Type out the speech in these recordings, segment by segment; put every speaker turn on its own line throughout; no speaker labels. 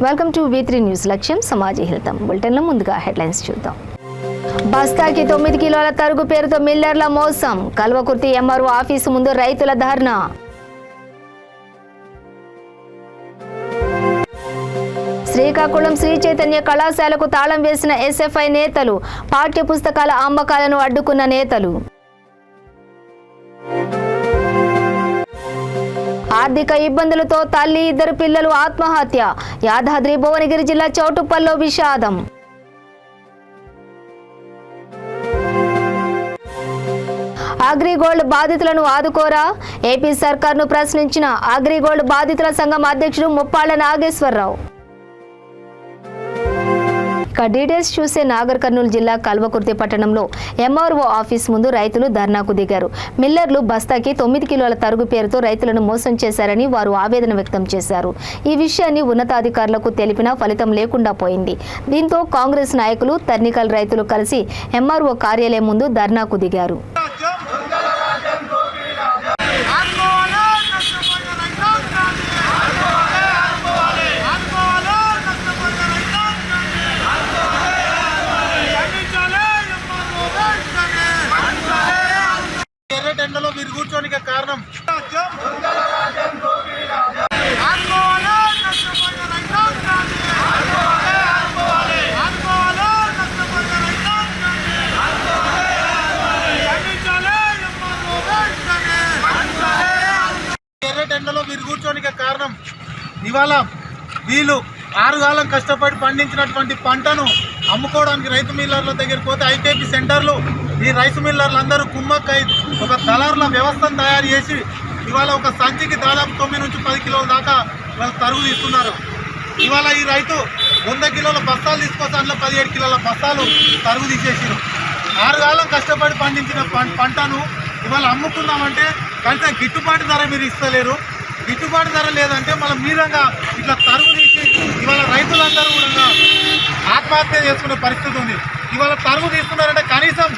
Welcome to V3 news. లక్ష్యం సమాజ హితం. బులెటిన్లో ముందుగా హెడ్లైన్స్ చూద్దాం. బస్తాకి 9 కిలోల తరుగు పేరుతో మిల్లర్ల మోసం. కల్వకుర్తి ఎంఆర్ఓ ఆఫీసు ముందు రైతుల ధర్నా. శ్రీకాకుళం శ్రీ చైతన్య కళాశాలకు తాళం వేసిన SFI నేతలు. పాఠ్య పుస్తకాల అమ్మకాలను అడ్డుకున్న నేతలు. ఆర్థిక ఇబ్బందులతో తల్లి, 2 పిల్లలు ఆత్మహత్య. యాదాద్రి భువనగిరి జిల్లా చౌటుప్పల్లో విషాదం. అగ్రిగోల్డ్ బాధితులను ఆదుకోరా? ఏపీ సర్కార్ను ప్రశ్నించిన అగ్రిగోల్డ్ బాధితుల సంఘం అధ్యక్షుడు ముప్పాళ్ల నాగేశ్వరరావు. డీటెయిల్స్ చూసే నాగర్ కర్నూలు జిల్లా కల్వకుర్తి పట్టణంలో MRO ఆఫీస్ ముందు రైతులు ధర్నాకు దిగారు. మిల్లర్లు బస్తాకి 9 కిలోల తరుగు పేరుతో రైతులను మోసం చేశారని వారు ఆవేదన వ్యక్తం చేశారు. ఈ విషయాన్ని ఉన్నతాధికారులకు తెలిపినా ఫలితం లేకుండా పోయింది. దీంతో కాంగ్రెస్ నాయకులు, తర్నికల్ రైతులు కలిసి MRO కార్యాలయం ముందు ధర్నాకు దిగారు.
ఎండలో మీరు కూర్చోనికి కారణం ఎండలో మీరు కూర్చోనికి కారణం ఇవాళ వీళ్ళు 6 కాలం కష్టపడి పండించినటువంటి పంటను అమ్ముకోవడానికి రైతు మిల్లర్ల దగ్గరికి పోతే IKP సెంటర్లు ఈ రైస్ మిల్లర్లు అందరూ కుమ్మక్కై ఒక దళారుల వ్యవస్థను తయారు చేసి ఇవాళ ఒక సంచికి దాదాపు 9 నుంచి 10 కిలోల దాకా వాళ్ళు తరుగు తీస్తున్నారు. ఇవాళ ఈ రైతు 100 కిలోల బస్తాలు తీసుకొస్తే అందులో 17 కిలోల బస్తాలు తరుగు తీసేసారు. 6 కాలం కష్టపడి పండించిన పంటను ఇవాళ అమ్ముకున్నామంటే కనీసం గిట్టుబాటు ధర మీరు ఇస్తలేరు. గిట్టుబాటు ధర లేదంటే మన మీదంగా ఇట్లా తరుగు తీసి ఇవాళ రైతులందరూ కూడా ఆత్మహత్య చేసుకునే పరిస్థితి ఉంది. ఇవాళ తరుగు తీస్తున్నారంటే కనీసం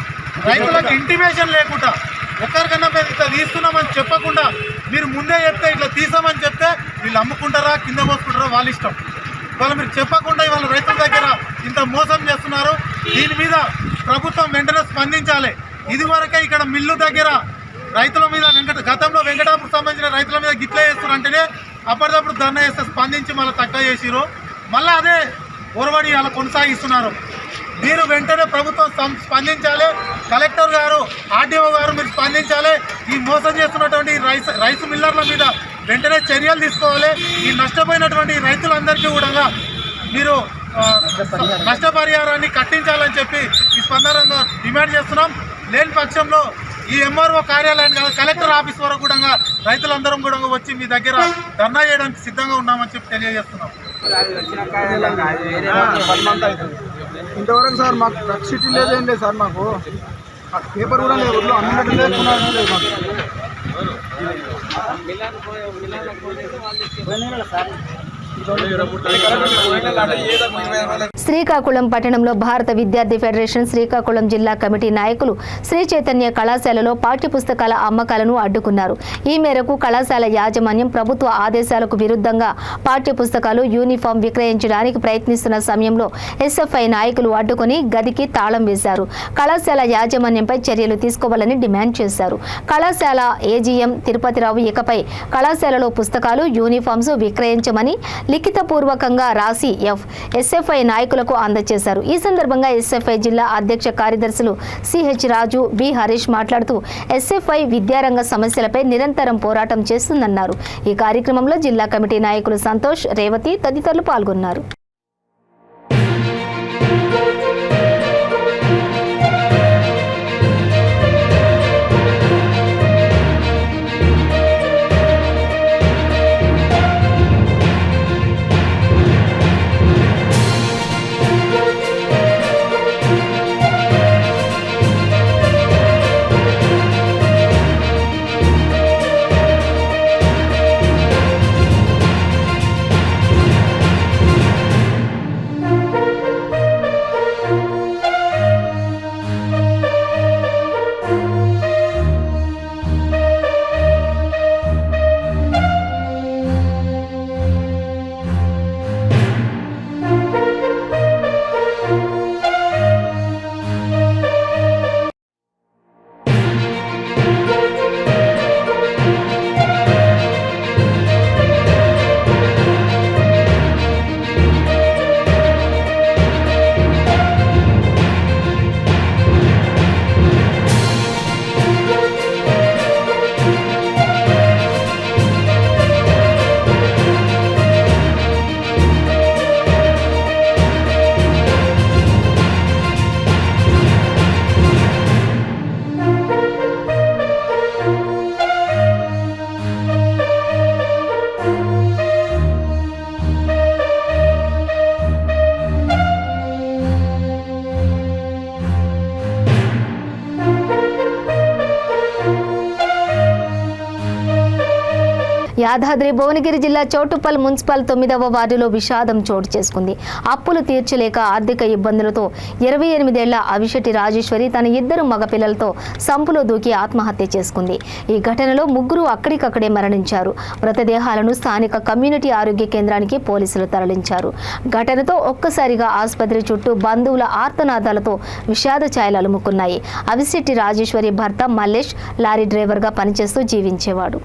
రైతులకు ఇంటిమేషన్ లేకుండా ఒక్కరికన్నా మేము ఇట్లా తీస్తున్నామని చెప్పకుండా మీరు ముందే చెప్తే ఇట్లా తీసామని చెప్తే వీళ్ళు అమ్ముకుంటారా కింద పోసుకుంటారా వాళ్ళ ఇష్టం. ఇవాళ మీరు చెప్పకుండా ఇవాళ రైతుల దగ్గర ఇంత మోసం చేస్తున్నారు. దీని మీద ప్రభుత్వం వెంటనే స్పందించాలి. ఇదివరకే ఇక్కడ మిల్లు దగ్గర రైతుల మీద గతంలో వెంకటాపురం సంబంధించిన రైతుల మీద గిట్లా చేస్తున్నారంటేనే అప్పటికప్పుడు ధర్నా చేస్తే స్పందించి మళ్ళీ తక్కువ చేసిరు. మళ్ళీ అదే ఒరవడి అలా కొనసాగిస్తున్నారు. మీరు వెంటనే ప్రభుత్వం స్పందించాలి. కలెక్టర్ గారు, RDO గారు మీరు స్పందించాలి. ఈ మోసం చేస్తున్నటువంటి రైస్ మిల్లర్ల మీద వెంటనే చర్యలు తీసుకోవాలి. ఈ నష్టపోయినటువంటి రైతులందరికీ కూడా మీరు నష్టపరిహారాన్ని కట్టించాలని చెప్పి ఈ స్పందనంగా డిమాండ్ చేస్తున్నాం. లేని పక్షంలో ఈ MRO కార్యాలయాన్ని కలెక్టర్ ఆఫీస్ వరకు కూడా రైతులందరం కూడా వచ్చి మీ దగ్గర ధర్నా చేయడానికి సిద్ధంగా ఉన్నామని చెప్పి తెలియజేస్తున్నాం.
ఇంతవరకు సార్ మాకు డ్రగ్ సిటీ లేదేం లేదు సార్. మాకు పేపర్ కూడా లేదు, ఊళ్ళో అమ్మినట్టు లేదు సార్.
శ్రీకాకుళం పట్టణంలో భారత విద్యార్థి ఫెడరేషన్ శ్రీకాకుళం జిల్లా కమిటీ నాయకులు శ్రీ చైతన్య కళాశాలలో పాఠ్య పుస్తకాల అమ్మకాలను అడ్డుకున్నారు. ఈ మేరకు కళాశాల యాజమాన్యం ప్రభుత్వ ఆదేశాలకు విరుద్ధంగా పాఠ్య పుస్తకాలు, యూనిఫామ్ విక్రయించడానికి ప్రయత్నిస్తున్న సమయంలో SFI నాయకులు అడ్డుకుని గదికి తాళం వేశారు. కళాశాల యాజమాన్యంపై చర్యలు తీసుకోవాలని డిమాండ్ చేశారు. కళాశాల AGM తిరుపతిరావు ఇకపై కళాశాలలో పుస్తకాలు, యూనిఫామ్స్ విక్రయించమని లిఖితపూర్వకంగా రాసి SFI నాయకులకు అందజేశారు. ఈ సందర్భంగా SFI జిల్లా అధ్యక్ష కార్యదర్శులు CH రాజు, B హరీష్ మాట్లాడుతూ SFI విద్యారంగ సమస్యలపై నిరంతరం పోరాటం చేస్తుందన్నారు. ఈ కార్యక్రమంలో జిల్లా కమిటీ నాయకులు సంతోష్, రేవతి తదితరులు పాల్గొన్నారు. యాదాద్రి భువనగిరి జిల్లా చౌటుప్పల్ మున్సిపల్ 9వ వార్డులో విషాదం చోటు చేసుకుంది. అప్పులు తీర్చలేక ఆర్థిక ఇబ్బందులతో 28 ఏళ్ల అవిశెట్టి రాజేశ్వరి తన 2 మగపిల్లలతో సంపులో దూకి ఆత్మహత్య చేసుకుంది. ఈ ఘటనలో 3 అక్కడికక్కడే మరణించారు. మృతదేహాలను స్థానిక కమ్యూనిటీ ఆరోగ్య కేంద్రానికి పోలీసులు తరలించారు. ఘటనతో ఒక్కసారిగా ఆసుపత్రి చుట్టూ బంధువుల ఆర్తనాదాలతో విషాద ఛాయలు అలుముకున్నాయి. అవిశెట్టి రాజేశ్వరి భర్త మల్లేష్ లారీ డ్రైవర్గా పనిచేస్తూ జీవించేవాడు.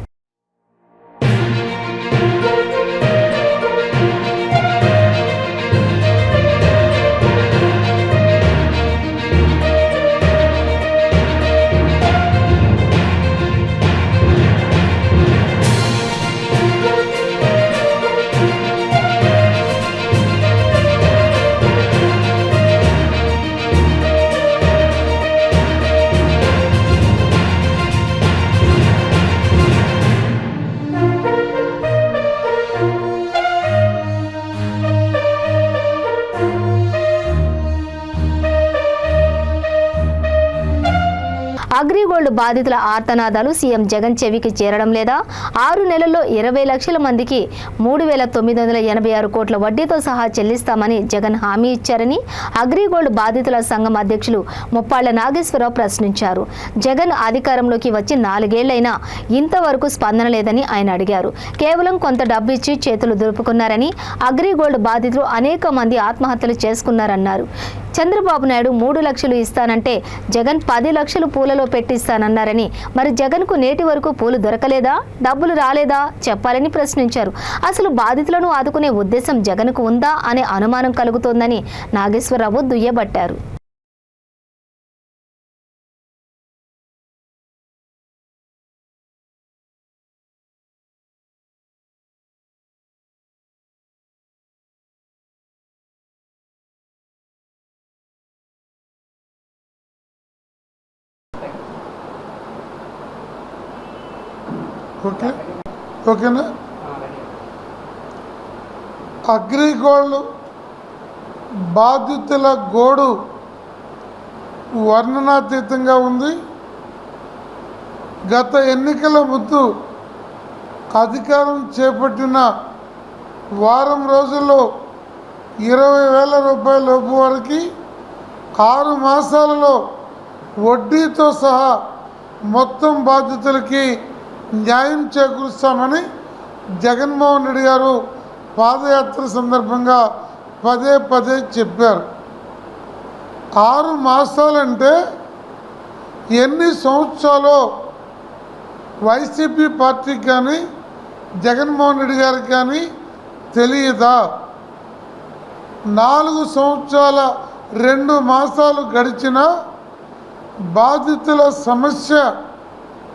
అగ్రిగోల్డ్ బాధితుల ఆర్తనాదాలు సీఎం జగన్ చెవికి చేరడం లేదా? 6 నెలల్లో 20 లక్షల మందికి 3,986 కోట్ల వడ్డీతో సహా చెల్లిస్తామని జగన్ హామీ ఇచ్చారని అగ్రిగోల్డ్ బాధితుల సంఘం అధ్యక్షులు ముప్పాళ్ల నాగేశ్వరరావు ప్రశ్నించారు. జగన్ అధికారంలోకి వచ్చి 4 ఏళ్లైనా ఇంతవరకు స్పందన లేదని ఆయన అడిగారు. కేవలం కొంత డబ్బు ఇచ్చి చేతులు దులుపుకున్నారని, అగ్రిగోల్డ్ బాధితులు అనేక మంది ఆత్మహత్యలు చేసుకున్నారన్నారు. చంద్రబాబు నాయుడు 3 లక్షలు ఇస్తానంటే జగన్ 10 లక్షలు పూలలో పెట్టిస్తానన్నారని, మరి జగన్కు నేటి వరకు పూలు దొరకలేదా? డబ్బులు రాలేదా? చెప్పాలని ప్రశ్నించారు. అసలు బాధితులను ఆదుకునే ఉద్దేశం జగన్కు ఉందా అనే అనుమానం కలుగుతోందని నాగేశ్వరరావు దుయ్యబట్టారు.
ఓకేనా? అగ్రిగోల్డ్ బాధితుల గోడు వర్ణనాతీతంగా ఉంది. గత ఎన్నికల ముందు అధికారం చేపట్టిన వారం రోజుల్లో 20,000 రూపాయల లోపు వారికి 6 మాసాలలో వడ్డీతో సహా మొత్తం బాధితులకి న్యాయం చేకూరుస్తామని జగన్మోహన్ రెడ్డి గారు పాదయాత్ర సందర్భంగా పదే చెప్పారు. 6 మాసాలంటే ఎన్ని సంవత్సరాలు వైసీపీ పార్టీకి కానీ జగన్మోహన్ రెడ్డి గారికి కానీ తెలియదా? 4 సంవత్సరాల 2 మాసాలు గడిచిన బాధితుల సమస్య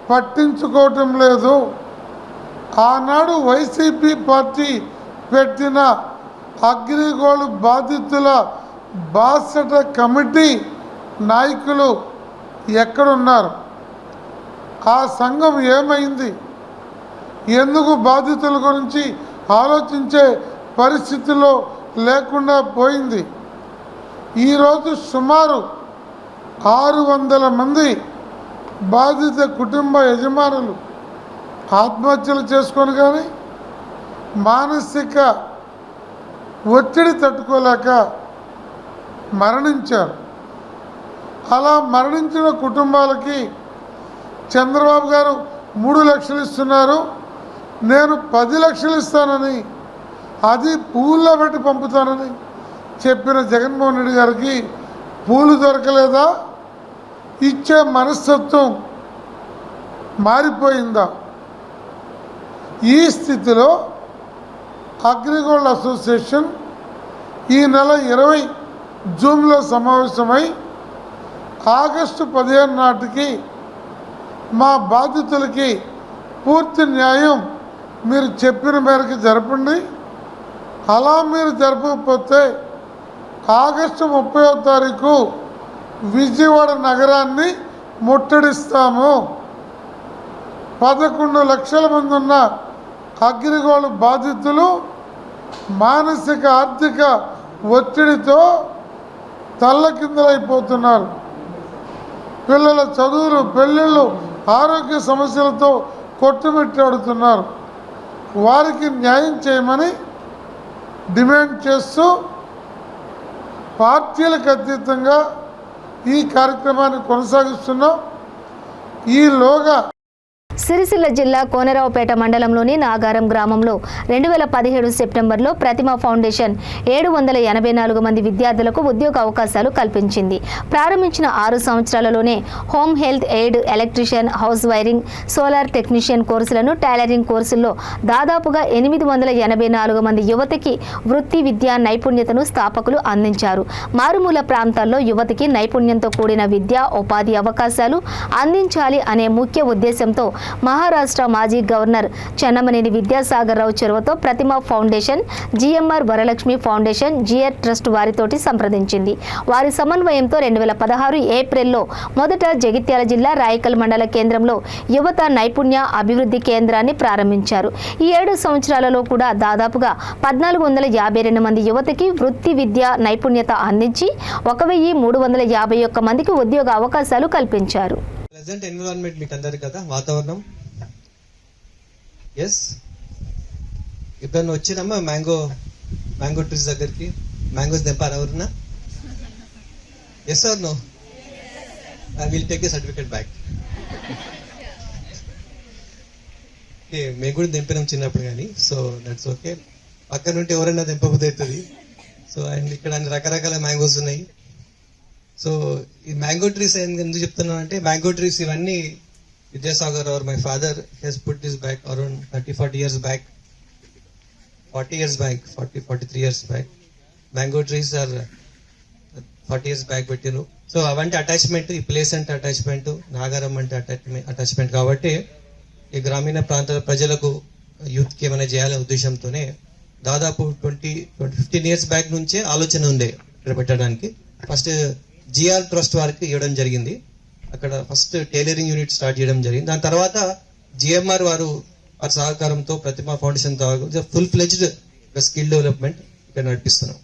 పట్టించుకోవటం లేదు. ఆనాడు వైసీపీ పార్టీ పెట్టిన అగ్రిగోల్డ్ బాధితుల బాసట కమిటీ నాయకులు ఎక్కడున్నారు? ఆ సంఘం ఏమైంది? ఎందుకు బాధితుల గురించి ఆలోచించే పరిస్థితిలో లేకుండా పోయింది? ఈరోజు సుమారు 600 మంది బాధిత కుటుంబ యజమానులు ఆత్మహత్యలు చేసుకొని కానీ మానసిక ఒత్తిడి తట్టుకోలేక మరణించారు. అలా మరణించిన కుటుంబాలకి చంద్రబాబు గారు 3 లక్షలు ఇస్తున్నారు, నేను 10 లక్షలు ఇస్తానని, అది పూల్లో పెట్టి పంపుతానని చెప్పిన జగన్మోహన్ రెడ్డి గారికి పూలు దొరకలేదా? ఇచ్చే మనస్తత్వం మారిపోయిందా? ఈ స్థితిలో అగ్రిగోల్డ్ అసోసియేషన్ ఈ నెల 20 జూన్లో సమావేశమై ఆగస్టు 15 నాటికి మా బాధితులకి పూర్తి న్యాయం మీరు చెప్పిన మేరకు జరపండి, అలా మీరు జరపకపోతే ఆగస్టు 30వ తారీఖు విజయవాడ నగరాన్ని ముట్టడిస్తాము. 11 లక్షల మంది ఉన్న అగ్రిగోల్డ్ బాధితులు మానసిక ఆర్థిక ఒత్తిడితో తల్లకిందులైపోతున్నారు. పిల్లల చదువులు, పెళ్ళిళ్ళు, ఆరోగ్య సమస్యలతో కొట్టుమిట్టాడుతున్నారు. వారికి న్యాయం చేయమని డిమాండ్ చేస్తూ పార్టీలకు అతీతంగా ఈ కార్యక్రమాన్ని కొనసాగిస్తున్నాం. ఈలోగా
సిరిసిల్ల జిల్లా కోనరావుపేట మండలంలోని నాగారం గ్రామంలో 2017 సెప్టెంబర్లో ప్రతిమ ఫౌండేషన్ 784 మంది విద్యార్థులకు ఉద్యోగ అవకాశాలు కల్పించింది. ప్రారంభించిన 6 సంవత్సరాలలోనే home health aid, electrician, house wiring, solar technician కోర్సులను, టైలరింగ్ కోర్సుల్లో దాదాపుగా 884 మంది యువతకి వృత్తి విద్యా నైపుణ్యతను స్థాపకులు అందించారు. మారుమూల ప్రాంతాల్లో యువతకి నైపుణ్యంతో కూడిన విద్యా ఉపాధి అవకాశాలు అందించాలి అనే ముఖ్య ఉద్దేశంతో మహారాష్ట్ర మాజీ గవర్నర్ చెన్నమనేని విద్యాసాగర్ రావు చొరవతో Pratima foundation, GMR Varalakshmi foundation, GR trust వారితోటి సంప్రదించింది. వారి సమన్వయంతో 2016 ఏప్రిల్లో మొదట జగిత్యాల జిల్లా రాయకల్ మండల కేంద్రంలో యువత నైపుణ్య అభివృద్ధి కేంద్రాన్ని ప్రారంభించారు. ఈ 7 సంవత్సరాలలో కూడా దాదాపుగా 1452 మంది యువతకి వృత్తి విద్య నైపుణ్యత అందించి 1351 మందికి ఉద్యోగ అవకాశాలు కల్పించారు.
ప్రెజెంట్ ఎన్విరాన్మెంట్ మీకు అందరు కదా, వాతావరణం. ఎస్, ఎప్పుడన్నా వచ్చినమ్మా మ్యాంగో ట్రీస్ దగ్గరికి? మ్యాంగోస్ తెంపారు ఎవరన్నా? Yes or no? I will take the certificate back. మేము కూడా తెంపినాం చిన్నప్పుడు కానీ, సో దట్స్ ఓకే. పక్కన ఉంటే ఎవరైనా తెంపబుద్ధి అవుతుంది. సో అండ్ ఇక్కడ అన్ని రకరకాల మ్యాంగోస్ ఉన్నాయి. సో ఈ మ్యాంగో ట్రీస్ ఎందుకు చెప్తున్నాను అంటే, మ్యాంగో ట్రీస్ ఇవన్నీ Vidyasagar or my father he's put this back around 30-40 years back, 40 years back, 43 years back. Mango trees are 40 years back పెట్టిరు. సో అవంటే అటాచ్మెంట్, ఈ ప్లేస్ అంటే అటాచ్మెంట్, నాగారం అంటే అటాచ్మెంట్ కాబట్టి ఈ గ్రామీణ ప్రాంతాల ప్రజలకు, యూత్కి ఏమైనా చేయాలనే ఉద్దేశంతోనే దాదాపు 15 years బ్యాక్ నుంచే ఆలోచన ఉంది ఇక్కడ పెట్టడానికి. ఫస్ట్ జిఆర్ ట్రస్ట్ వారికి ఇవ్వడం జరిగింది. అక్కడ ఫస్ట్ టైలరింగ్ యూనిట్ స్టార్ట్ చేయడం జరిగింది. దాని తర్వాత జిఎంఆర్ వారి సహకారంతో ప్రతిమ ఫౌండేషన్ తో ఫుల్ ఫ్లెజ్డ్ స్కిల్ డెవలప్మెంట్ ఇక్కడ నడిపిస్తున్నాం.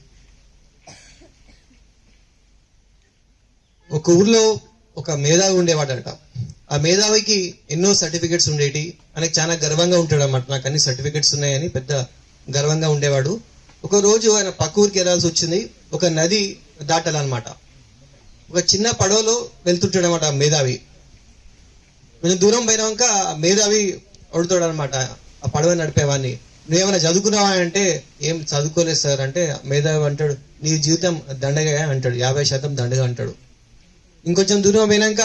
ఒక ఊర్లో ఒక మేధావి ఉండేవాడట. ఆ మేధావికి ఎన్నో సర్టిఫికెట్స్ ఉండేటి, ఆయనకు చాలా గర్వంగా ఉంటాడు అన్నమాట. నాకు అన్ని సర్టిఫికెట్స్ ఉన్నాయని పెద్ద గర్వంగా ఉండేవాడు. ఒక రోజు ఆయన పక్క ఊరికి వెళ్ళాల్సి వచ్చింది. ఒక నది దాటాలన్నమాట. ఒక చిన్న పడవలో వెళ్తుంటాడు అనమాట మేధావి. కొంచెం దూరం పోయినాక మేధావి అడుగుతాడు అనమాట ఆ పడవ నడిపేవాడిని, నువ్వేమైనా చదువుకున్నావా అంటే, ఏం చదువుకోలేదు సార్ అంటే, మేధావి అంటాడు, నీ జీవితం దండగా అంటాడు, 50% దండగా అంటాడు. ఇంకొంచెం దూరం పోయినాక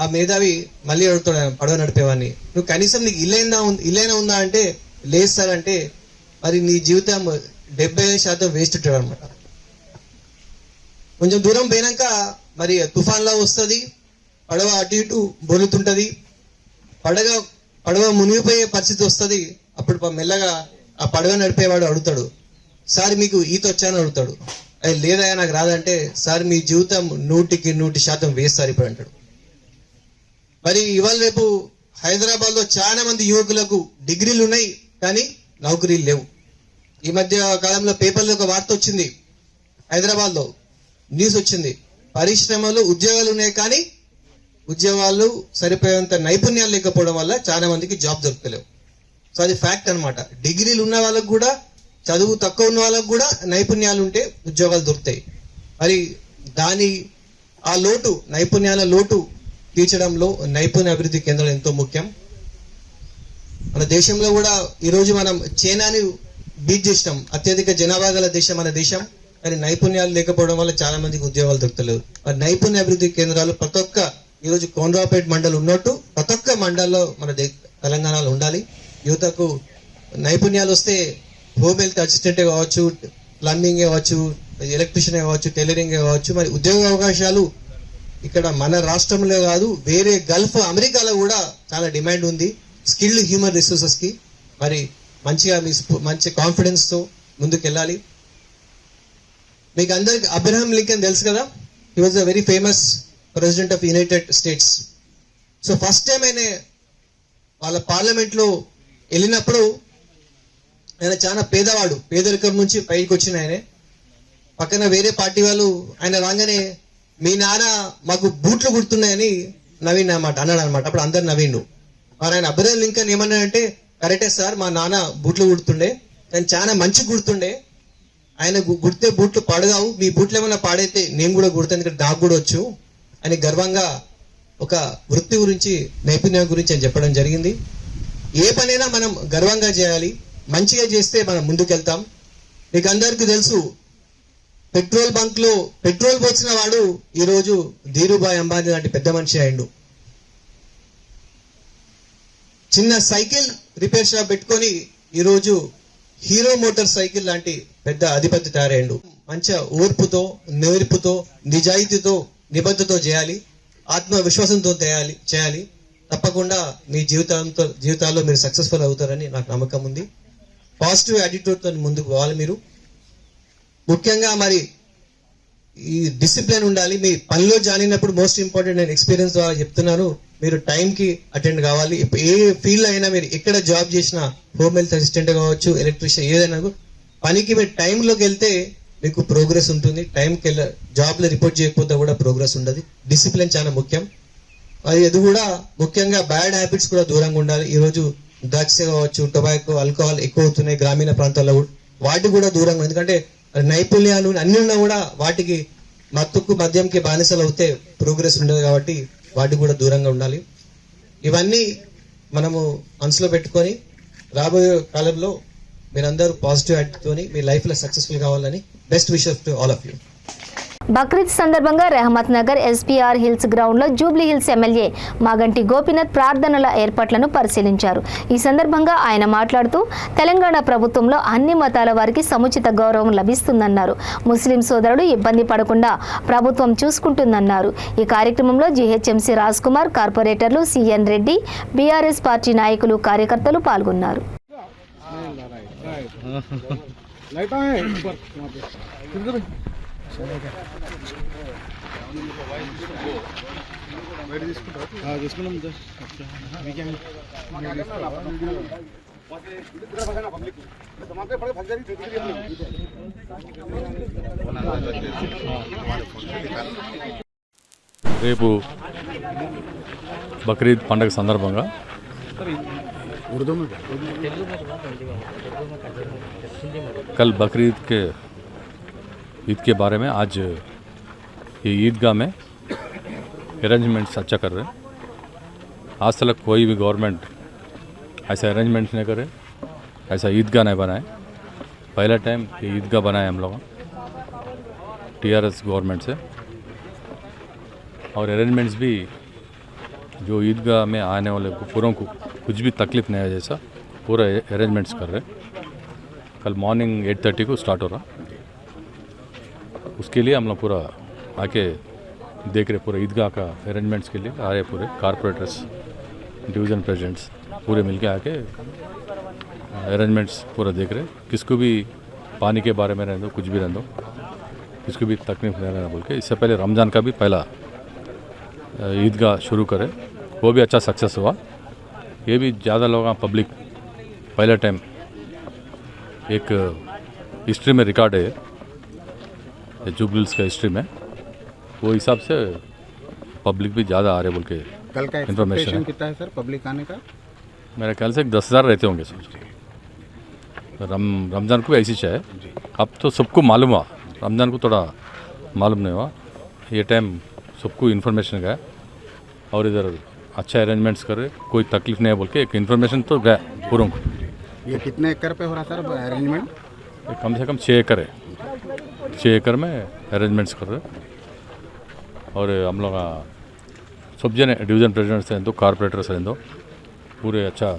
ఆ మేధావి మళ్ళీ అడుగుతాడు పడవ నడిపేవాడిని, నువ్వు కనీసం నీకు ఇల్లైనా ఉందా అంటే, లేదు సార్ అంటే, మరి నీ జీవితం 70% వేస్ట్ ఉంటాడు అనమాట. కొంచెం దూరం పోయినాక మరి తుఫాన్లా వస్తుంది, పడవ అటు ఇటు బొలుతుంటది, పడవ మునిగిపోయే పరిస్థితి వస్తుంది. అప్పుడు మెల్లగా ఆ పడవ నడిపేవాడు అడుగుతాడు, సార్ మీకు ఈత వచ్చానని అడుగుతాడు. అది లేదా నాకు రాదంటే, సార్ మీ జీవితం 100% వేస్ట్ సార్ ఇప్పుడు అంటాడు. మరి ఇవాళ రేపు హైదరాబాద్ లో చాలా మంది యువకులకు డిగ్రీలు ఉన్నాయి కానీ నౌకరీలు లేవు. ఈ మధ్య కాలంలో పేపర్లో ఒక వార్త వచ్చింది, హైదరాబాద్ లో న్యూస్ వచ్చింది, పరిశ్రమలు ఉద్యోగాలు ఉన్నాయి కానీ ఉద్యోగాలు సరిపోయేంత నైపుణ్యాలు లేకపోవడం వల్ల చాలా మందికి జాబ్ దొరకలేవు. సో అది ఫ్యాక్ట్ అనమాట. డిగ్రీలు ఉన్న వాళ్ళకు కూడా, చదువు తక్కువ ఉన్న వాళ్ళకు కూడా నైపుణ్యాలు ఉంటే ఉద్యోగాలు దొరుకుతాయి. మరి ఆ లోటు, నైపుణ్యాల లోటు తీర్చడంలో నైపుణ్య అభివృద్ధి కేంద్రం ఎంతో ముఖ్యం. మన దేశంలో కూడా ఈరోజు మనం చైనాని బీట్ చేసినాం, అత్యధిక జనాభా గల దేశం మన దేశం. కానీ నైపుణ్యాలు లేకపోవడం వల్ల చాలా మందికి ఉద్యోగాలు దొరకలేవు. మరి నైపుణ్య అభివృద్ధి కేంద్రాలు ప్రతి ఒక్క, ఈరోజు కోనరావుపేట మండలం ఉన్నట్టు ప్రతి ఒక్క మండలంలో మన తెలంగాణలో ఉండాలి. యువతకు నైపుణ్యాలు వస్తే హోమ్ హెల్త్ అసిస్టెంట్ కావచ్చు, ప్లంబింగ్ కావచ్చు, ఎలక్ట్రీషియన్ కావచ్చు, టైలరింగ్ కావచ్చు, మరి ఉద్యోగ అవకాశాలు ఇక్కడ మన రాష్ట్రంలో కాదు, వేరే గల్ఫ్ అమెరికాలో కూడా చాలా డిమాండ్ ఉంది స్కిల్డ్ హ్యూమన్ రిసోర్సెస్ కి. మరి మంచిగా మంచి కాన్ఫిడెన్స్ తో ముందుకు వెళ్ళాలి. మీకు అందరికి అబ్రహాం లింకన్ తెలుసు కదా, he was a very famous president of United states. So first time ఆయన వాళ్ళ పార్లమెంట్ లో వెళ్ళినప్పుడు ఆయన చాలా పేదవాడు, పేదరికం నుంచి పైకి వచ్చిన ఆయనే. పక్కన వేరే పార్టీ వాళ్ళు ఆయన రాగానే, మీ నాన్న మాకు బూట్లు కుడుతున్నాయని నవీన్ అన్నాడు అనమాట. అప్పుడు అందరు నవీన్. మరి ఆయన అబ్రహాం లింకన్ ఏమన్నాడంటే, కరెక్టే సార్, మా నాన్న బూట్లు కుడుతుండే, కానీ చాలా మంచి గుర్తుండే. ఆయన గుర్తే బూట్లు పాడగావు, మీ బూట్లు ఏమైనా పాడైతే నేను కూడా కుడతాను, ఎందుకంటే నాకు కూడా వచ్చు అని గర్వంగా ఒక వృత్తి గురించి, నైపుణ్యం గురించి అని చెప్పడం జరిగింది. ఏ పనైనా మనం గర్వంగా చేయాలి, మంచిగా చేస్తే మనం ముందుకెళ్తాం. మీకు అందరికీ తెలుసు, పెట్రోల్ బంక్ లో పెట్రోల్ పోసిన వాడు ఈరోజు ధీరుభాయ్ అంబానీ లాంటి పెద్ద మనిషి అయిండు. చిన్న సైకిల్ రిపేర్ షాప్ పెట్టుకొని ఈరోజు హీరో మోటార్ సైకిల్ లాంటి పెద్ద అధిపతి తయారయ్యిండు. మంచిగా ఓర్పుతో, నేర్పుతో, నిజాయితీతో, నిబద్ధతో చేయాలి, ఆత్మవిశ్వాసంతో చేయాలి. తప్పకుండా మీ జీవితాల్లో మీరు సక్సెస్ఫుల్ అవుతారని నాకు నమ్మకం ఉంది. పాజిటివ్ యాటిట్యూడ్తో ముందుకు పోవాలి మీరు. ముఖ్యంగా మరి ఈ డిసిప్లిన్ ఉండాలి. మీ పనిలో జాయిన్ అయినప్పుడు మోస్ట్ ఇంపార్టెంట్, నేను ఎక్స్పీరియన్స్ ద్వారా చెప్తున్నాను, మీరు టైంకి అటెండ్ కావాలి. ఇప్పుడు ఏ ఫీల్డ్ అయినా, మీరు ఎక్కడ జాబ్ చేసినా, హోమ్ హెల్త్ అసిస్టెంట్ కావచ్చు, ఎలక్ట్రీషియన్, ఏదైనా పనికి మీరు టైంలోకి వెళ్తే మీకు ప్రోగ్రెస్ ఉంటుంది. టైంకి జాబ్లో రిపోర్ట్ చేయకపోతే కూడా ప్రోగ్రెస్ ఉండదు. డిసిప్లిన్ చాలా ముఖ్యం. అది కూడా ముఖ్యంగా బ్యాడ్ హ్యాబిట్స్ కూడా దూరంగా ఉండాలి. ఈరోజు డ్రగ్స్ కావచ్చు, టొబాకో, ఆల్కహాల్ ఎక్కువ అవుతున్నాయి గ్రామీణ ప్రాంతాల్లో, వాటికి కూడా దూరంగా. ఎందుకంటే నైపుణ్యాలు అన్ని ఉన్నా కూడా వాటికి మద్యంకి బానిసలు అవుతే ప్రోగ్రెస్ ఉండదు, కాబట్టి వాటికి కూడా దూరంగా ఉండాలి. ఇవన్నీ మనము మనసులో పెట్టుకొని రాబోయే కాలంలో మీరందరూ పాజిటివ్ యాటిట్యూడ్తోని మీ లైఫ్లో సక్సెస్ఫుల్ కావాలని best wishes to all of you.
Bakrid సందర్భంగా రెహమత్ నగర్ ఎస్పీఆర్ హిల్స్ గ్రౌండ్లో Jubilee hills MLA Maganti Gopinath ప్రార్థనల ఏర్పాట్లను పరిశీలించారు. ఈ సందర్భంగా ఆయన మాట్లాడుతూ తెలంగాణ ప్రభుత్వంలో అన్ని మతాల వారికి సముచిత గౌరవం లభిస్తుందన్నారు. ముస్లిం సోదరులు ఇబ్బంది పడకుండా ప్రభుత్వం చూసుకుంటుందన్నారు. ఈ కార్యక్రమంలో జీహెచ్ఎంసీ రాజ్ కుమార్, కార్పొరేటర్లు సిఎన్ రెడ్డి, బీఆర్ఎస్ పార్టీ నాయకులు, కార్యకర్తలు పాల్గొన్నారు.
రేపు బక్రీద్ పండుగ సందర్భంగా कल बकरीद के ईद के बारे में आज ये ईदगाह में अरेंजमेंट्स अच्छा कर रहे हैं. आज तक कोई भी गवर्नमेंट ऐसा अरेंजमेंट्स नहीं करे, ऐसा ईदगाह नहीं बनाए. पहला टाइम ये ईदगाह बनाए हम लोग TRS गवर्नमेंट से. और अरेंजमेंट्स भी जो ईदगाह में आने वाले पूरों को कुछ भी तकलीफ नहीं है जैसा पूरा अरेंजमेंट्स कर रहे. कल मॉर्निंग 8:30 को स्टार्ट हो रहा. उसके लिए हम लोग पूरा आके देख रहे, पूरा ईदगाह का अरेंजमेंट्स के लिए आ रहे. पूरे कारपोरेटर्स, डिवीज़न प्रेसिडेंट्स पूरे मिलके आके अरेंजमेंट्स पूरा देख रहे. किसको भी पानी के बारे में रहने दो, कुछ भी रहने दो, किसको भी तकलीफ नहीं रहना बोल के. इससे पहले रमज़ान का भी पहला ईदगाह शुरू करे, वो भी अच्छा सक्सेस हुआ. ये भी ज़्यादा लोग पब्लिक पहला टाइम एक हिस्ट्री में रिकॉर्ड है, जुबली हिल्स का हिस्ट्री में, वो हिसाब से पब्लिक भी ज़्यादा आ रहे बोल के
कल का
इन्फॉर्मेशन
कितना है सर पब्लिक आने का?
मेरे ख्याल से 10,000 रहते होंगे सर. रमज़ान को भी ऐसी चाहे. अब तो सबको मालूम हुआ, रमज़ान को थोड़ा मालूम नहीं हुआ. ये टाइम सबको इन्फॉर्मेशन गया और इधर अच्छा अरेंजमेंट्स करे, कोई तकलीफ नहीं है बोल के एक इन्फॉर्मेशन तो गया पूरों को.
ये कितने एकड़ पे हो रहा सर अरेंजमेंट?
कम से कम 6 एकड़ है. 6 एकड़ में अरेंजमेंट्स कर रहे. और हम लोग सब जने डिवीज़न प्रेसिडेंट्स हैं, दो कारपोरेटर्स हैं, दो पूरे अच्छा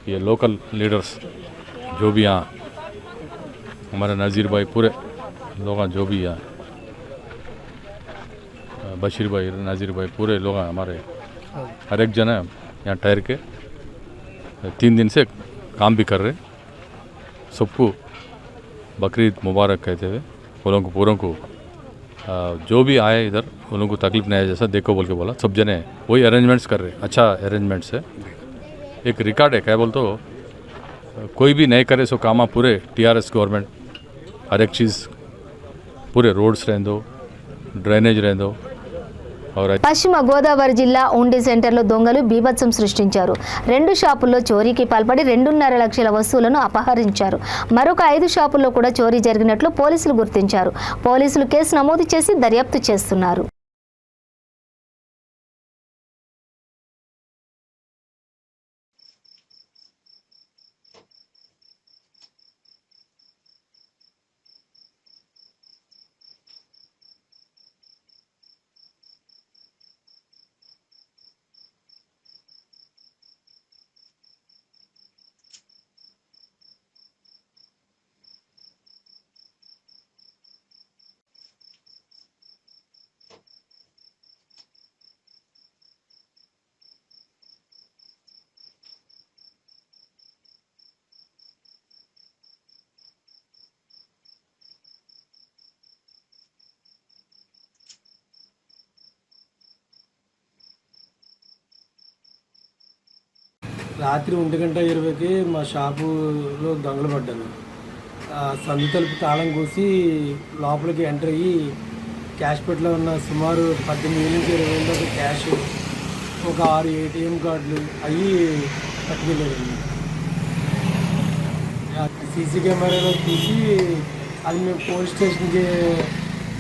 ये लोकल लीडर्स जो भी यहाँ हमारे नज़ीर भाई, पूरे लोग जो भी यहाँ बशीर भाई, नज़ीर भाई, पूरे लोग हमारे हर एक जन है यहाँ ठहर के 3 दिन से काम भी कर रहे. सबको बकरीद मुबारक कहते हुए वो लोगों को पूरों को जो भी आए इधर उन लोगों को तकलीफ नहीं है जैसा देखो बोल के बोला. सब जने वही अरेंजमेंट्स कर रहे, अच्छा अरेंजमेंट्स है. एक रिकॉर्ड है, क्या बोल तो कोई भी नहीं करे सो काम पूरे TRS गवर्नमेंट हर एक चीज़ पूरे रोड्स रहने दो, ड्रेनेज रहने दो, और
పశ్చిమ గోదావరి జిల్లా ఉండి సెంటర్లో దొంగలు బీభత్సం సృష్టించారు. 2 షాపుల్లో చోరీకి పాల్పడి 2.5 లక్షల వస్తువులను అపహరించారు. మరొక 5 షాపుల్లో కూడా చోరీ జరిగినట్లు పోలీసులు గుర్తించారు. పోలీసులు కేసు నమోదు చేసి దర్యాప్తు చేస్తున్నారు.
రాత్రి 1:20కి మా షాపులో దొంగలు పడ్డాను. సందు తలుపు తాళం కోసి లోపలికి ఎంటర్ అయ్యి క్యాష్ పెట్లో ఉన్న సుమారు 18,000 నుంచి 20,000 దాకా క్యాష్, ఒక 6 ATM కార్డులు అవి పట్టుకెళ్ళారండి. సీసీ కెమెరాలో చూసి అది మేము పోలీస్ స్టేషన్కి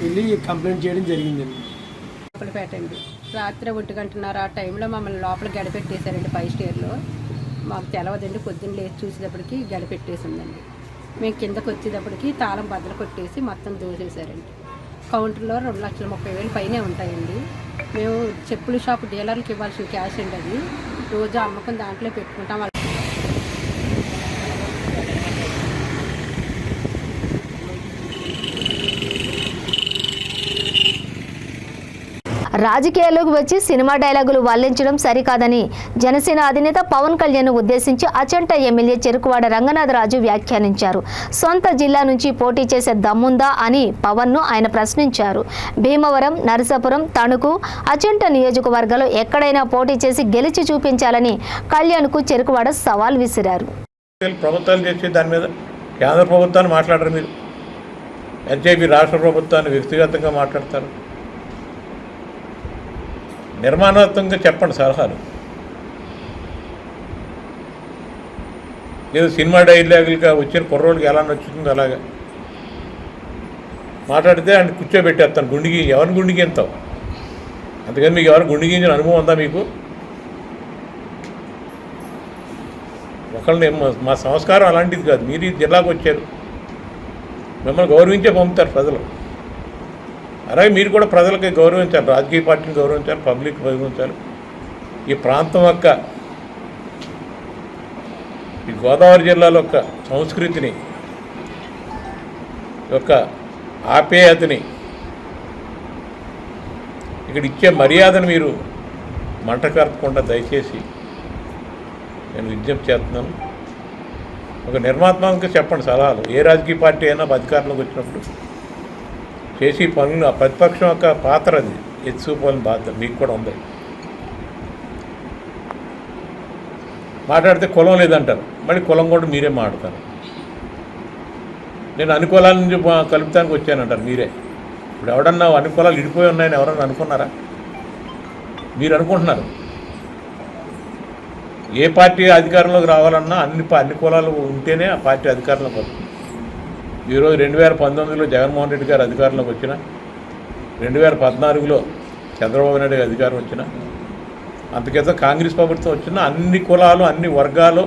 వెళ్ళి కంప్లైంట్ చేయడం జరిగిందండి.
పెట్టండి రాత్రి 1:30 ఆ టైంలో మమ్మల్ని లోపల గడిపెట్టేశారండి. 5 స్టేర్లో మాకు తెలవదండి. పొద్దున్న లేచి చూసేటప్పటికి గడిపెట్టేసిందండి. మేము కిందకు వచ్చేటప్పటికి తాళం బద్దలు కొట్టేసి మొత్తం దోసేశారండి. కౌంటర్లో 2,30,000 పైనే ఉంటాయండి. మేము చెప్పుల షాపు డీలర్లకు ఇవ్వాల్సిన క్యాష్ అండి. అది రోజు అమ్మకం దాంట్లో పెట్టుకుంటాం.
రాజకీయాల్లోకి వచ్చి సినిమా డైలాగులు వల్లించడం సరికాదని జనసేన అధినేత పవన్ కళ్యాణ్ ఉద్దేశించి అచంట ఎమ్మెల్యే చెరుకువాడ రంగనాథరాజు వ్యాఖ్యానించారు. సొంత జిల్లా నుంచి పోటీ చేసే దమ్ముందా అని పవన్ను ఆయన ప్రశ్నించారు. భీమవరం, నరసాపురం, తణుకు, అచంట నియోజకవర్గాల్లో ఎక్కడైనా పోటీ చేసి గెలిచి చూపించాలని కళ్యాణ్కు చెరుకువాడ సవాల్ విసిరారు.
ప్రభుత్వాలు చేసి దాని మీద కేంద్ర ప్రభుత్వాన్ని మాట్లాడరు, మీరు ఎన్జేపీ రాష్ట్ర ప్రభుత్వాన్ని వ్యక్తిగతంగా మాట్లాడతారు. నిర్మాణాత్మకంగా చెప్పండి సలహాలు. ఏదో సినిమా డైలాగులుగా వచ్చిన కుర్రోళ్ళకి ఎలా నచ్చుతుందో అలాగా మాట్లాడితే ఆయన కూర్చోబెట్టేస్తాను. గుండిగి ఎవరిని గుండిగింతావు? అందుకని మీకు ఎవరు గుండిగించిన అనుభవం ఉందా మీకు? ఒకళ్ళని మా సంస్కారం అలాంటిది కాదు. మీరు ఈ జిల్లాకు వచ్చారు, మిమ్మల్ని గౌరవించే పంపుతారు ప్రజలు. అలాగే మీరు కూడా ప్రజలకి గౌరవించాలి, రాజకీయ పార్టీని గౌరవించాలి, పబ్లిక్ గౌరవించాలి. ఈ ప్రాంతం యొక్క, ఈ గోదావరి జిల్లాలో యొక్క సంస్కృతిని, యొక్క ఆప్యాయతని, ఇక్కడ ఇచ్చే మర్యాదను మీరు మంట కలపకుండా దయచేసి నేను విజ్ఞప్తి చేస్తున్నాను. ఒక నిర్మాణాత్మకంగా చెప్పండి సలహాలు. ఏ రాజకీయ పార్టీ అయినా అధికారంలోకి వచ్చినప్పుడు చేసి పనులు, ఆ ప్రతిపక్షం యొక్క పాత్ర అది ఎత్తుకోవాలని బాధ్యత మీకు కూడా ఉంది. మాట్లాడితే కులం లేదంటారు, మళ్ళీ కులం కూడా మీరే మాట్లాడతారు. నేను అన్ని కులాల నుంచి కలుపుతానికి వచ్చానంటారు మీరే. ఇప్పుడు ఎవడన్నా అన్ని కులాలు ఇడిపోయి ఉన్నాయని ఎవరన్నా అనుకున్నారా? మీరు అనుకుంటున్నారు. ఏ పార్టీ అధికారంలోకి రావాలన్నా అన్ని కులాలు ఉంటేనే ఆ పార్టీ అధికారంలోకి వస్తుంది. ఈరోజు 2019లో జగన్మోహన్ రెడ్డి గారు అధికారంలోకి వచ్చిన, 2014లో చంద్రబాబు నాయుడు గారు అధికారం వచ్చిన, అంతకేత కాంగ్రెస్ ప్రభుత్వం వచ్చిన అన్ని కులాలు, అన్ని వర్గాలు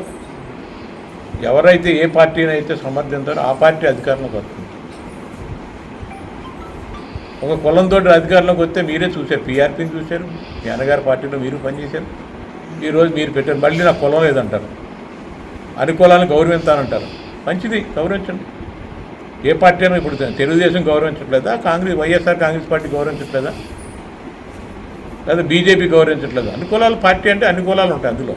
ఎవరైతే ఏ పార్టీని అయితే సమర్థించారో ఆ పార్టీ అధికారంలోకి వస్తుంది. ఒక కులంతో అధికారంలోకి వస్తే మీరే చూశారు, పీఆర్పీని చూశారు, మీ అన్నగారి పార్టీలో మీరు పనిచేశారు. ఈరోజు మీరు పెట్టారు, మళ్ళీ నాకు కులం లేదంటారు, అన్ని కులాలను గౌరవించాలంటారు. మంచిది, గౌరవించండి. ఏ పార్టీ అయినా ఇప్పుడు తెలుగుదేశం గౌరవించట్లేదా? వైఎస్ఆర్ కాంగ్రెస్ పార్టీ గౌరవించట్లేదా? లేదా బీజేపీ గౌరవించట్లేదా? అన్ని కులాల పార్టీ అంటే అన్ని కులాలు ఉంటాయి అందులో.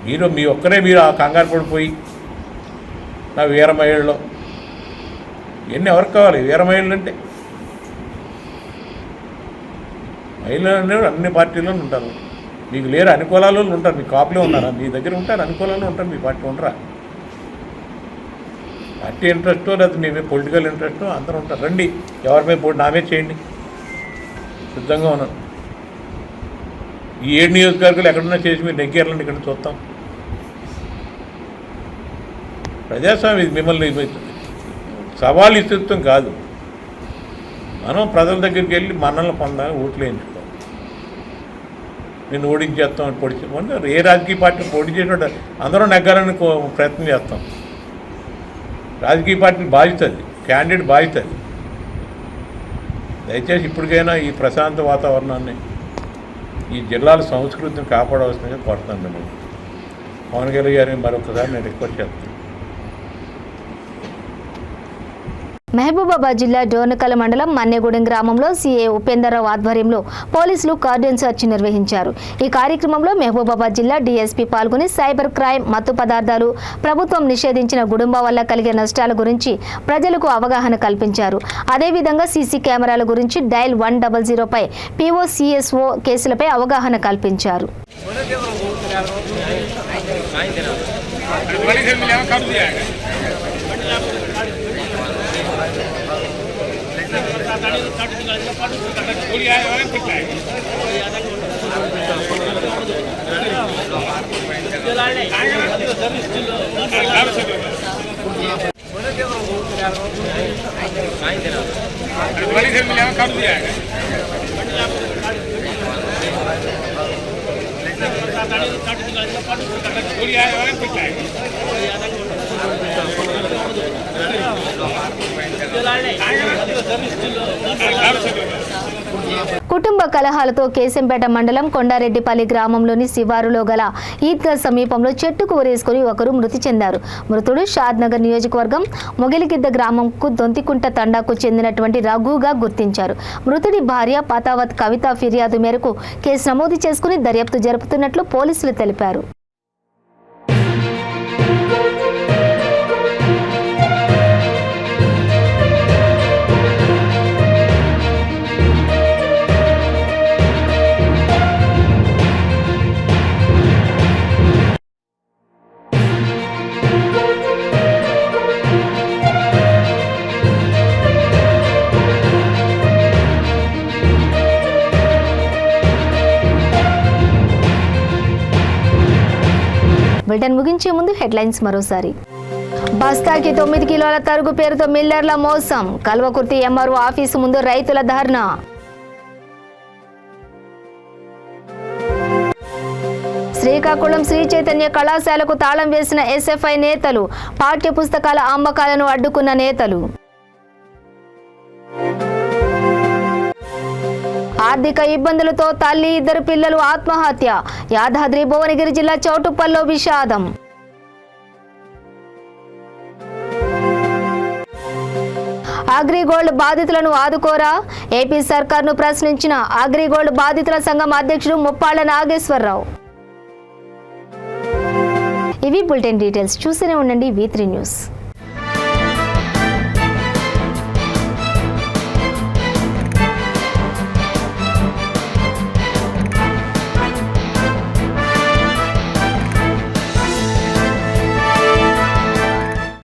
మీరు మీ ఒక్కరే మీరు ఆ కంగారు పడిపోయి నా వీర మహిళలో ఎన్ని ఎవరికి కావాలి? వీర మహిళలు అంటే మహిళలు అనేవి అన్ని పార్టీలోనూ ఉంటారు. మీకు లేరు, అన్ని కులాలలో ఉంటారు. మీ కాపులే ఉన్నారా? మీ దగ్గర ఉంటారు, అన్ని కులాల్లో ఉంటారు, మీ పార్టీ ఉండరా? పార్టీ ఇంట్రెస్టో లేదా మీ పొలిటికల్ ఇంట్రెస్టో అందరూ ఉంటారు. రండి, ఎవరి మీద పోటీ నామే చేయండి, సిద్ధంగా ఉన్నాను. ఈ 7 నియోజకవర్గాలు ఎక్కడన్నా చేసి మీరు నెగ్గేయాలని ఇక్కడ చూస్తాం. ప్రజాస్వామ్యం ఇది మిమ్మల్ని సవాలు ఇస్తృత్వం కాదు. మనం ప్రజల దగ్గరికి వెళ్ళి మన్నలు పొందాలి, ఓట్లు వేయించుకోవాలి. నేను ఓడించేస్తాం పొడిచి ఏ రాజకీయ పార్టీ పోటీ చేసినట్టు అందరూ నెగ్గాలని ప్రయత్నం చేస్తాం. రాజకీయ పార్టీ బాధ్యత అది, క్యాండిడేట్ బాధ్యత అది. దయచేసి ఇప్పటికైనా ఈ ప్రశాంత వాతావరణాన్ని, ఈ జిల్లాల సంస్కృతిని కాపాడవలసిందిగా కోరుతాను. నేను పవన్ కళ్యాణ్ గారిని మరొకసారి నేను రిక్వెస్ట్ చేస్తాను.
మహబూబాబాద్ జిల్లా డోర్నకల్ మండలం మన్నెగూడెం గ్రామంలో సీఏ ఉపేందర్రావు ఆధ్వర్యంలో పోలీసులు కార్డన్ సెర్చ్ నిర్వహించారు. ఈ కార్యక్రమంలో మహబూబాబాద్ జిల్లా డీఎస్పీ పాల్గొని సైబర్ క్రైమ్, మత్తు పదార్థాలు, ప్రభుత్వం నిషేధించిన గుడుంబా వల్ల కలిగే నష్టాల గురించి ప్రజలకు అవగాహన కల్పించారు. అదేవిధంగా సీసీ కెమెరాల గురించి డయల్ 100 పై POCSO కేసులపై అవగాహన కల్పించారు. కుటుంబ కలహాలతో కేశంపేట మండలం కొండారెడ్డిపల్లి గ్రామంలోని శివారులో గల ఈద్గా సమీపంలో చెట్టుకు ఉరేసుకుని ఒకరు మృతి చెందారు. మృతుడు షాద్నగర్ నియోజకవర్గం మొగిలిగిద్ద గ్రామంకు దొంతికుంట తండాకు చెందినటువంటి రఘుగా గుర్తించారు. మృతుడి భార్య పతావత్ కవిత ఫిర్యాదు మేరకు కేసు నమోదు చేసుకుని దర్యాప్తు జరుపుతున్నట్లు పోలీసులు తెలిపారు. బులెటిన్ ముగించే ముందు హెడ్లైన్స్ మరోసారి. బస్తాకి 9 కిలోల తరుగు పేరుతో మిల్లర్ల మోసం. కల్వకుర్తి ఎంఆర్ఓ ఆఫీసు ముందు రైతుల ధర్నా. శ్రీకాకుళం శ్రీ చైతన్య కళాశాలకు తాళం వేసిన SFI నేతలు. పాఠ్య పుస్తకాల అమ్మకాలను అడ్డుకున్న నేతలు. ఆర్థిక ఇబ్బందులతో తల్లి, 2 పిల్లలు ఆత్మహత్య. యాదాద్రి భువనగిరి జిల్లా చౌటుప్పల్లో విషాదం. అగ్రిగోల్డ్ బాధితులను ఆదుకోరా? ఏపీ సర్కార్ను ప్రశ్నించిన అగ్రిగోల్డ్ బాధితుల సంఘం అధ్యక్షుడు ముప్పాళ్ల నాగేశ్వరరావు. ఇవి బులెటిన్ డీటెయిల్స్. చూస్తూనే ఉండండి V3 న్యూస్.